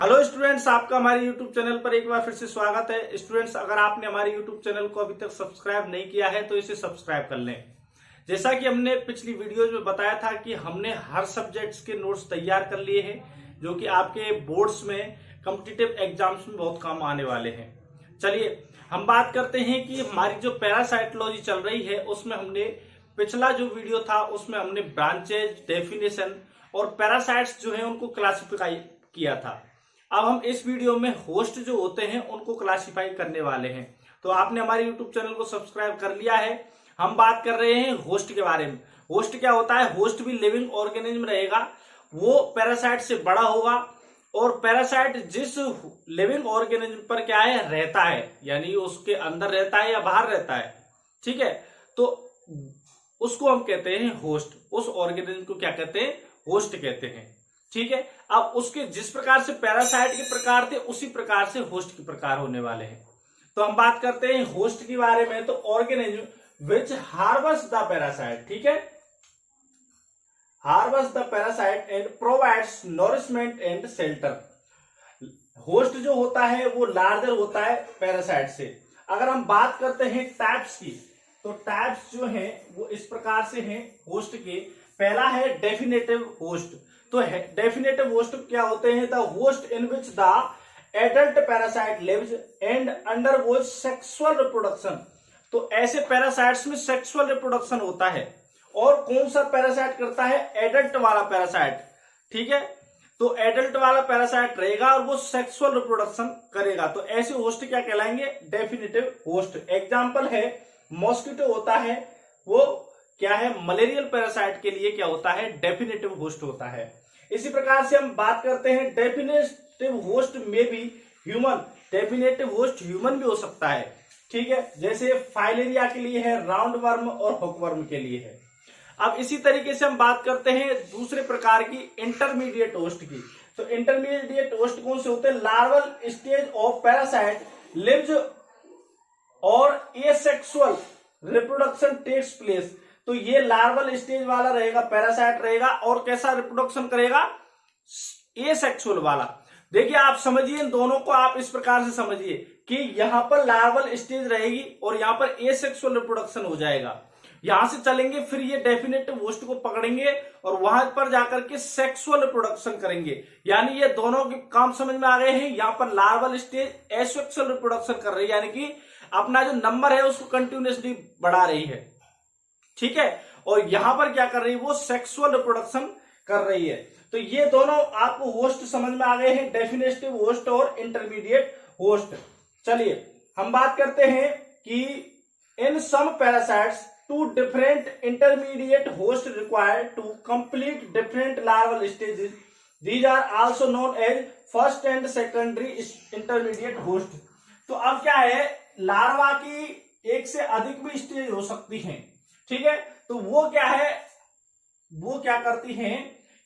Hello students, आपका हमारे YouTube channel पर एक बार फिर से स्वागत है। स्टूडेंट्स, अगर आपने हमारे यूट्यूब चैनल को अभी तक सब्सक्राइब नहीं किया है तो इसे सब्सक्राइब कर लें। जैसा कि हमने पिछली वीडियोज में बताया था कि हमने हर सब्जेक्ट्स के नोट्स तैयार कर लिए हैं जो कि आपके बोर्ड्स में कॉम्पिटिटिव एग्जाम्स में बहुत काम आने वाले हैं। चलिए हम बात करते हैं कि हमारी जो पैरासाइटोलॉजी चल रही है उसमें हमने पिछला जो वीडियो था उसमें हमने ब्रांचेज, डेफिनेशन और पैरासाइट्स जो है उनको क्लासिफाई किया था। अब हम इस वीडियो में होस्ट जो होते हैं उनको क्लासिफाई करने वाले हैं। तो आपने हमारे यूट्यूब चैनल को सब्सक्राइब कर लिया है। हम बात कर रहे हैं होस्ट के बारे में। होस्ट क्या होता है? होस्ट भी लिविंग ऑर्गेनिज्म रहेगा, वो पैरासाइट से बड़ा होगा और पैरासाइट जिस लिविंग ऑर्गेनिज्म पर क्या है रहता है, यानी उसके अंदर रहता है या बाहर रहता है, ठीक है, तो उसको हम कहते हैं होस्ट। उस ऑर्गेनिज्म को क्या कहते हैं? होस्ट कहते हैं। ठीक है, अब उसके जिस प्रकार से पैरासाइट के प्रकार थे उसी प्रकार से होस्ट के प्रकार होने वाले हैं। तो हम बात करते हैं होस्ट के बारे में। तो organism which harbours the parasite, ठीक है, harbours the parasite and provides nourishment and shelter. Host जो होता है वो लार्जर होता है पैरासाइट से। अगर हम बात करते हैं टाइप्स की, तो टाइप्स जो है वो इस प्रकार से हैं होस्ट के। पहला है डेफिनेटिव होस्ट। तो डेफिनेटिव होस्ट क्या होते हैं? The host in which the adult parasite lives and undergoes sexual reproduction. तो ऐसे पैरासाइट्स में सेक्सुअल रिप्रोडक्शन होता है। और कौन सा पैरासाइट करता है? एडल्ट वाला पैरासाइट। ठीक है, तो एडल्ट वाला पैरासाइट रहेगा और वो सेक्सुअल रिप्रोडक्शन करेगा। तो ऐसे होस्ट क्या कहलाएंगे? Definitive host. एग्जाम्पल है मॉस्किटो होता है, वो क्या है? मलेरियल पैरासाइट के लिए क्या होता है? डेफिनेटिव होस्ट होता है। इसी प्रकार से हम बात करते हैं डेफिनेटिव होस्ट में भी ह्यूमन। डेफिनेटिव होस्ट ह्यूमन भी हो सकता है, ठीक है, जैसे फाइलेरिया के लिए है, राउंड वर्म और हुकवर्म के लिए है। अब इसी तरीके से हम बात करते हैं दूसरे प्रकार की इंटरमीडिएट होस्ट की। तो इंटरमीडिएट होस्ट कौन से होते हैं? Larval stage of parasite lives और एसेक्सुअल रिप्रोडक्शन टेक्स प्लेस। तो ये लार्वल स्टेज वाला रहेगा, पैरासाइट रहेगा, और कैसा रिप्रोडक्शन करेगा? एसेक्सुअल वाला। देखिए आप समझिए, इन दोनों को आप इस प्रकार से समझिए कि यहां पर लार्वल स्टेज रहेगी और यहां पर एसेक्सुअल रिप्रोडक्शन हो जाएगा। यहां से चलेंगे फिर ये डेफिनेटिव होस्ट को पकड़ेंगे और वहां पर जाकर के सेक्सुअल रिप्रोडक्शन करेंगे। यानी ये दोनों के काम समझ में आ गए हैं। यहां पर लार्वल स्टेज एसेक्सुअल रिप्रोडक्शन कर रही है, यानी कि अपना जो नंबर है उसको कंटिन्यूसली बढ़ा रही है, ठीक है, और यहां पर क्या कर रही है? वो सेक्सुअल रिप्रोडक्शन कर रही है। तो ये दोनों आपको होस्ट समझ में आ गए हैं, डेफिनेटिव होस्ट और इंटरमीडिएट होस्ट। चलिए हम बात करते हैं कि in some parasites to different intermediate host required to complete different larval stages. These are also known as first and secondary intermediate host. तो अब क्या है, लार्वा की एक से अधिक भी स्टेज हो सकती हैं, ठीक है, तो वो क्या है, वो क्या करती हैं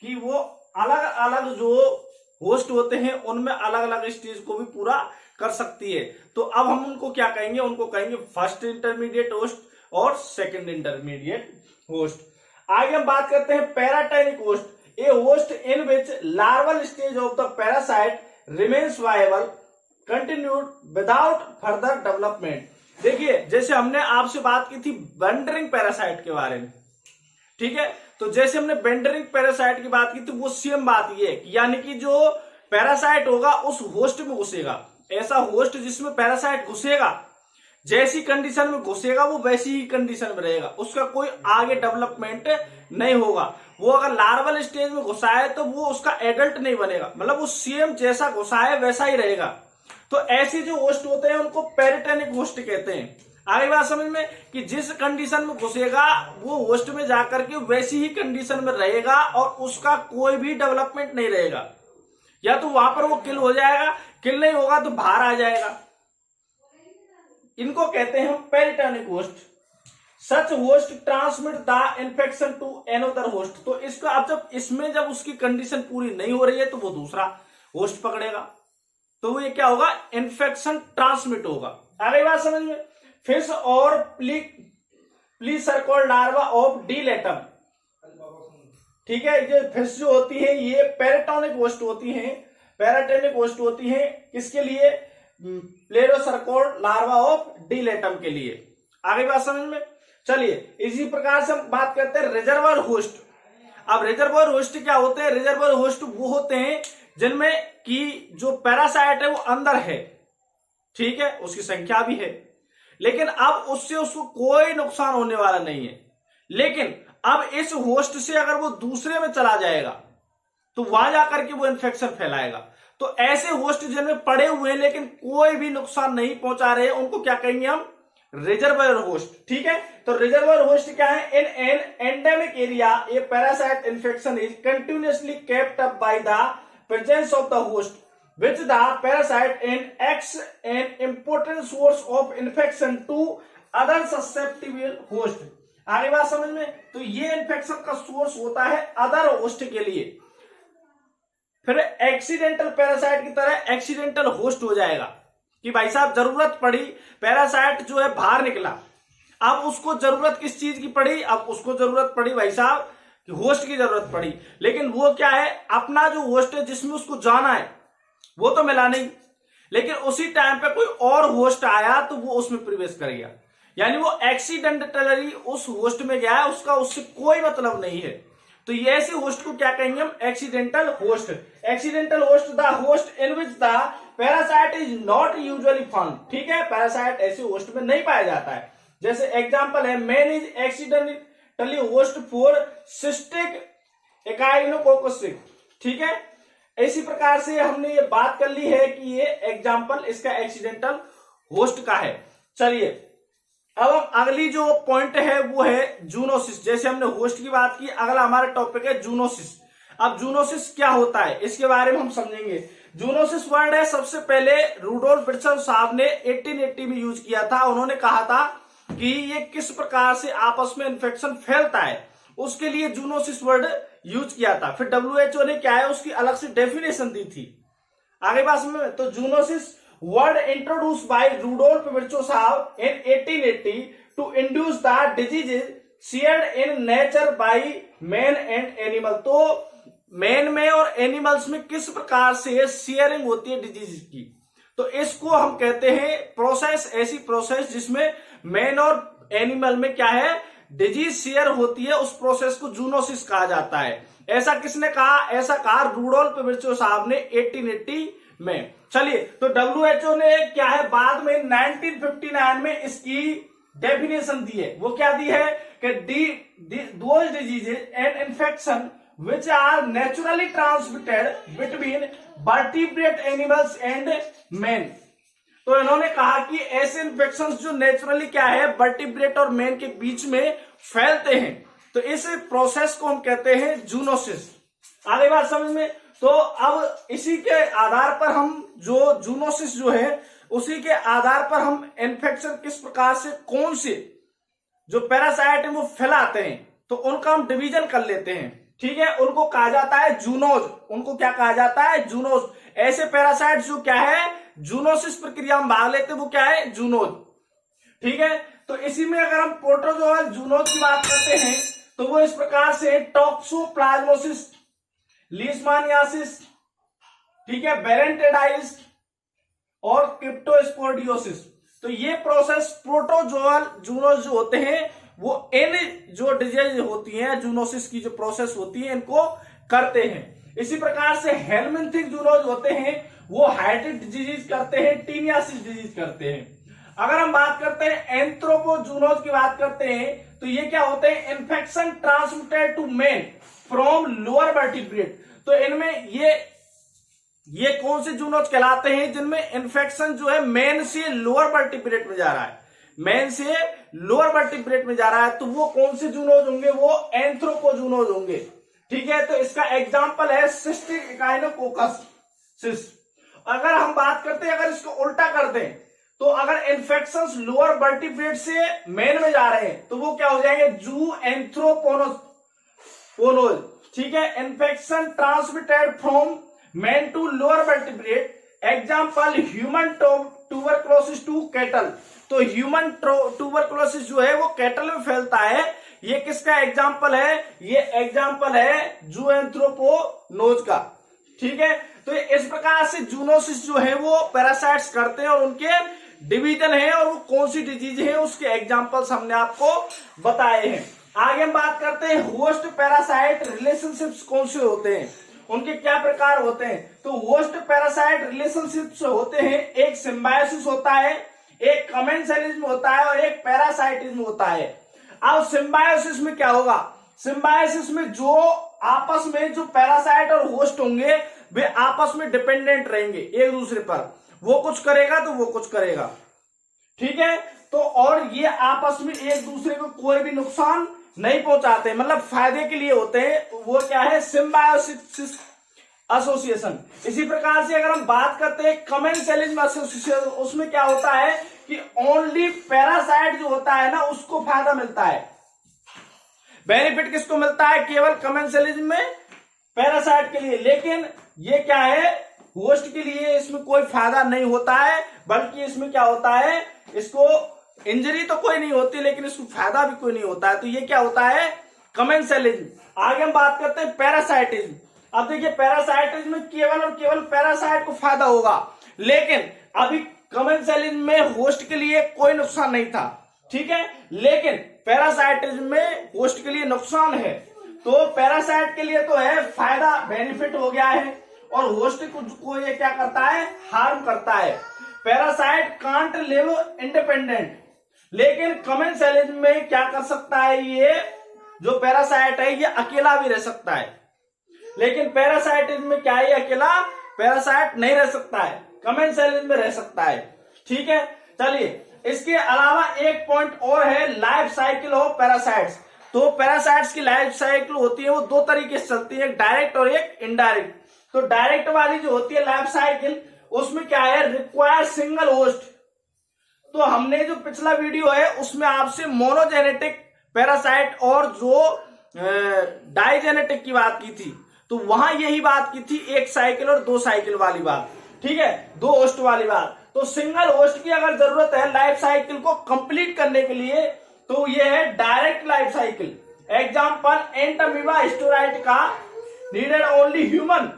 कि वो अलग अलग जो होस्ट होते हैं उनमें अलग अलग स्टेज को भी पूरा कर सकती है। तो अब हम उनको क्या कहेंगे? उनको कहेंगे फर्स्ट इंटरमीडिएट होस्ट और सेकंड इंटरमीडिएट होस्ट। आगे हम बात करते हैं paratenic host. A host in which larval stage of the parasite remains viable continued without further development. देखिए जैसे हमने आपसे बात की थी बेंडरिंग पैरासाइट के बारे में, ठीक है, तो जैसे हमने बेंडरिंग पैरासाइट की बात की थी वो सेम बात ये है, यानी कि जो पैरासाइट होगा उस होस्ट में घुसेगा। ऐसा होस्ट जिसमें पैरासाइट घुसेगा, जैसी कंडीशन में घुसेगा वो वैसी ही कंडीशन में रहेगा, उसका कोई आगे डेवलपमेंट नहीं होगा। वो अगर लार्वल स्टेज में घुसा है तो वो उसका एडल्ट नहीं बनेगा, मतलब वो सेम जैसा घुसा है वैसा ही रहेगा। तो ऐसे जो होस्ट होते हैं उनको पैराटाइनिक होस्ट कहते हैं। आगे बात समझ में कि जिस कंडीशन में घुसेगा वो होस्ट में जाकर के वैसी ही कंडीशन में रहेगा और उसका कोई भी डेवलपमेंट नहीं रहेगा। या तो वहां पर वो किल हो जाएगा, किल नहीं होगा तो बाहर आ जाएगा। इनको कहते हैं हम paratenic host. Such host transmit the infection to another host. तो इसका अब जब उसकी कंडीशन पूरी नहीं हो रही है तो वो दूसरा होस्ट पकड़ेगा, तो वो ये क्या होगा? इन्फेक्शन ट्रांसमिट होगा। आगे बात समझ में? फिश और प्लीसर्कोल लार्वा ऑफ डिलेटम, ठीक है, ये फिश जो होती है ये पैराटोनिक होस्ट होती हैं। पैराटेनिक होस्ट होती है किसके लिए? प्लेरोसर्कोड लार्वा ऑफ डिलेटम के लिए। आगे बात समझ में? चलिए इसी प्रकार से हम बात करते हैं रिजर्वर होस्ट। अब रिजर्वर होस्ट क्या होते हैं? रिजर्वर होस्ट वो होते हैं जिनमें कि जो पैरासाइट है वो अंदर है, ठीक है, उसकी संख्या भी है, लेकिन अब उससे उसको कोई नुकसान होने वाला नहीं है। लेकिन अब इस होस्ट से अगर वो दूसरे में चला जाएगा तो वहां जाकर के वो इन्फेक्शन फैलाएगा। तो ऐसे होस्ट जिनमें पड़े हुए हैं लेकिन कोई भी नुकसान नहीं पहुंचा रहे, उनको क्या कहेंगे हम? रिजर्वर होस्ट, ठीक है। तो रिजर्वर होस्ट क्या है? In an endemic area A parasite infection is continuously kept up by the presence of the host which the parasite and acts an important source of infection to other susceptible host। आगे बात समझ में? तो ये infection का source होता है other host के लिए। फिर एक्सीडेंटल पैरासाइट की तरह एक्सीडेंटल होस्ट हो जाएगा कि भाई साहब जरूरत पड़ी, पैरासाइट जो है बाहर निकला, अब उसको जरूरत किस चीज की पड़ी? अब उसको जरूरत पड़ी भाई साहब कि होस्ट की जरूरत पड़ी, लेकिन वो क्या है? अपना जो होस्ट है जिसमें उसको जाना है वो तो मिला नहीं, लेकिन उसी टाइम पे कोई और होस्ट आया तो वो उसमें प्रवेश कर गया, यानी वो एक्सीडेंटली उस होस्ट में गया है, उसका उससे कोई मतलब नहीं है। तो ये ऐसे होस्ट को क्या कहेंगे हम? Accidental host. Accidental host the host in which the parasite is not usually found, ठीक है, पैरासाइट ऐसे होस्ट में नहीं पाया जाता है। जैसे एग्जांपल है man is accidentally host for cystic echinococcus, ठीक है। इसी प्रकार से हमने ये बात कर ली है कि ये एग्जाम्पल इसका एक्सीडेंटल होस्ट का है। चलिए अब हम अगली जो पॉइंट है वो है जूनोसिस। जैसे हमने होस्ट की बात की, अगला हमारा टॉपिक है जूनोसिस। अब जूनोसिस क्या होता है इसके बारे में हम समझेंगे। जूनोसिस वर्ड है सबसे पहले रूडोल्फ विल्सन साहब ने 1880 में यूज किया था। उन्होंने कहा था कि ये किस प्रकार से आपस में इन्फेक्शन फैलता है, उसके लिए जूनोसिस वर्ड यूज किया था। फिर WHO ने क्या है उसकी अलग से डेफिनेशन दी थी। आगे बात में तो zoonosis word introduced by Rudolf Virchow साहब in 1880 to induce the diseases shared in nature by man and animal. तो मैन में और एनिमल्स में किस प्रकार से शेयरिंग होती है डिजीज की, तो इसको हम कहते हैं प्रोसेस, ऐसी प्रोसेस जिसमें मैन और एनिमल में क्या है डिजीज शेयर होती है, उस प्रोसेस को जूनोसिस कहा जाता है। ऐसा किसने कहा? ऐसा कहा रूडोल्फ विर्चो साहब ने 1880 में। चलिए तो WHO ने क्या है बाद में 1959 में इसकी डेफिनेशन दी है। वो क्या दी है कि those diseases and infection which are naturally transmitted between vertebrate animals and men। तो इन्होंने कहा कि ऐसे इन्फेक्शंस जो नेचुरली क्या है वर्टिब्रेट और मैन के बीच में फैलते हैं, तो इस प्रोसेस को हम कहते हैं जूनोसिस। आगे बात समझ में? तो अब इसी के आधार पर हम जो जूनोसिस जो है उसी के आधार पर हम इन्फेक्शन किस प्रकार से कौन से जो पैरासाइट है वो फैलाते हैं, तो उनका हम डिवीजन कर लेते हैं, ठीक है। उनको कहा जाता है जूनोज। उनको क्या कहा जाता है? जूनोज। ऐसे पैरासाइट जो क्या है जूनोसिस प्रक्रिया में भाग लेते हैं वो क्या है? जूनोज, ठीक है। तो इसी में अगर हम प्रोटोजोअल जूनोज की बात करते हैं तो वो इस प्रकार से टॉक्सोप्लाज्मोसिस, लीशमानियासिस, ठीक है, बेरेंटेडाइटिस और क्रिप्टोस्पोडियोसिस। तो ये प्रोसेस प्रोटोजोअल जूनोज जो होते हैं वो इन जो डिजीज होती हैं जूनोसिस की जो प्रोसेस होती है इनको करते हैं। इसी प्रकार से हेलमिंथिक जूनोज होते हैं वो हाइड्रिक डिजीज करते हैं, टीनियासिस डिजीज करते हैं। अगर हम बात करते हैं एंथ्रोपोजूनोज की बात करते हैं तो ये क्या होते हैं? Infection transmitted to man from lower vertebrate. तो इनमें ये कौन से जूनोज कहलाते हैं? जिनमें इन्फेक्शन जो है मैन से लोअर वर्टिब्रेट में जा रहा है, मैन से लोअर वर्टिब्रेट में जा रहा है, तो वो कौन से जूनोज होंगे? वो एंथ्रोपोजूनोज होंगे, ठीक है। तो इसका एग्जांपल है सिस्टिक एकाइनोकोकस। अगर हम बात करते हैं, अगर इसको उल्टा कर दें तो अगर इन्फेक्शंस लोअर वर्टिब्रेट से मेन में जा रहे हैं तो वो क्या हो जाएंगे? जू एंथ्रोपोनोज, ठीक है। Infection transmitted from man to lower vertebrate, example human tuberculosis to cattle. तो ह्यूमन ट्यूबरकुलोसिस जो है वो कैटल में फैलता है। ये किसका एग्जांपल है? ये एग्जांपल है जूएंथ्रोपोनोज का, ठीक है। तो इस प्रकार से जूनोसिस जो है वो पैरासाइट्स करते हैं और उनके डिवीजन है और वो कौन सी डिजीज है उसके एग्जांपल्स हमने आपको बताए हैं। आगे हम बात करते हैं होस्ट पैरासाइट रिलेशनशिप्स कौन से होते हैं, उनके क्या प्रकार होते हैं। तो होस्ट पैरासाइट रिलेशनशिप्स होते हैं, एक सिम्बायोसिस होता है, एक कमेंसलिज्म होता है और एक पैरासाइटिज्म होता है। अब सिम्बायोसिस में क्या होगा, सिम्बायोसिस में जो आपस में जो पैरासाइट और होस्ट होंगे वे आपस में डिपेंडेंट रहेंगे एक दूसरे पर, वो कुछ करेगा तो वो कुछ करेगा, ठीक है। तो और ये आपस में एक दूसरे को कोई भी नुकसान नहीं पहुंचाते, मतलब फायदे के लिए होते हैं, वो क्या है सिम्बायोसिस एसोसिएशन। इसी प्रकार से अगर हम बात करते हैं कमेंसलिज्म एसोसिएशन, उसमें क्या होता है कि ओनली पैरासाइट जो होता है ना उसको फायदा मिलता है। बेनिफिट किसको मिलता है, केवल कमेंसलिज्म में पैरासाइट के लिए, लेकिन ये क्या है होस्ट के लिए इसमें कोई फायदा नहीं होता है, बल्कि इसमें क्या होता है इसको इंजरी तो कोई नहीं होती लेकिन इसको फायदा भी कोई नहीं होता है। तो ये क्या होता है कमेंसलिज्म। आगे हम बात करते हैं पैरासाइटिज्म। अब देखिए पैरासाइटिज्म में केवल और केवल पैरासाइट को फायदा होगा, लेकिन अभी कमेंसलिज्म में होस्ट के लिए कोई नुकसान नहीं था, ठीक है, लेकिन पैरासाइटिज्म में होस्ट के लिए नुकसान है। तो पैरासाइट के लिए तो है फायदा, बेनिफिट हो गया है, और होस्ट को ये क्या करता है हार्म करता है। पैरासाइट कांट लिव इंडिपेंडेंट, लेकिन कमेंसलिज्म में क्या कर सकता है, ये जो पैरासाइट है ये अकेला भी रह सकता है, लेकिन पैरासाइटिज्म में क्या है अकेला पैरासाइट नहीं रह सकता है, कमेंसलिज्म में रह सकता है, ठीक है। चलिए इसके अलावा एक पॉइंट और है लाइफ साइकिल ऑफ पैरासाइट्स। तो पैरासाइट्स की लाइफ साइकिल होती है वो दो तरीके से चलती है, एक डायरेक्ट और एक इनडायरेक्ट। तो डायरेक्ट वाली जो होती है लाइफ साइकिल उसमें क्या है रिक्वायर सिंगल होस्ट। तो हमने जो पिछला वीडियो है उसमें आपसे मोनोजेनेटिक पैरासाइट और जो डाइजेनेटिक की बात की थी, तो वहां यही बात की थी एक साइकिल और दो साइकिल वाली बात, ठीक है, दो होस्ट वाली बात। तो सिंगल होस्ट की अगर जरूरत है लाइफ साइकिल को कंप्लीट करने के लिए तो ये है डायरेक्ट लाइफ साइकिल। एग्जांपल एंट अमीबा हिस्टोराइट का नीडेड ओनली ह्यूमन।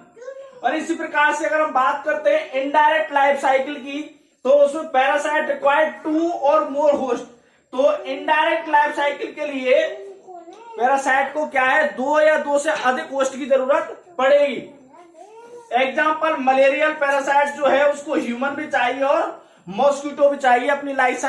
और इसी प्रकार से अगर हम बात करते हैं इनडायरेक्ट लाइफ साइकिल की, तो उसमें पैरासाइट रिक्वायर्ड 2 और मोर होस्ट। तो इनडायरेक्ट लाइफ साइकिल के लिए पैरासाइट को क्या है 2 या 2 से अधिक होस्ट की जरूरत पड़ेगी। एग्जांपल मलेरियल पैरासाइट जो है उसको ह्यूमन भी चाहिए और मॉस्किटो भी चाहिए अपनी लाइफ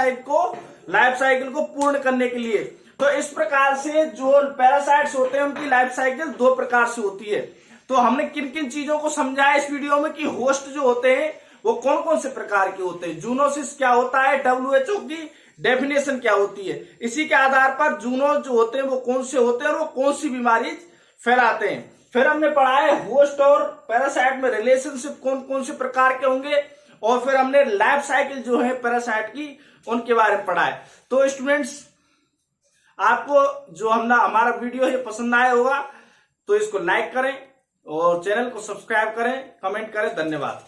साइकिल को पूर्ण करने के लिए। तो इस प्रकार से जो पैरासाइट्स होते हैं उनकी लाइफ साइकिल 2 प्रकार से होती है। तो हमने किन किन चीजों को समझा है इस वीडियो में कि होस्ट जो होते हैं वो कौन कौन से प्रकार के होते हैं, जूनोसिस क्या होता है, WHO की डेफिनेशन क्या होती है, इसी के आधार पर जूनोस जो होते हैं वो कौन से होते हैं और वो कौन सी बीमारी फैलाते हैं। फिर हमने पढ़ा है होस्ट और पैरासाइट में रिलेशनशिप कौन कौन से प्रकार के होंगे, और फिर हमने लाइफ साइकिल जो है पैरासाइट की उनके बारे में पढ़ा है। तो स्टूडेंट्स आपको जो हमारा वीडियो है पसंद आया होगा तो इसको लाइक करें और चैनल को सब्सक्राइब करें, कमेंट करें। धन्यवाद।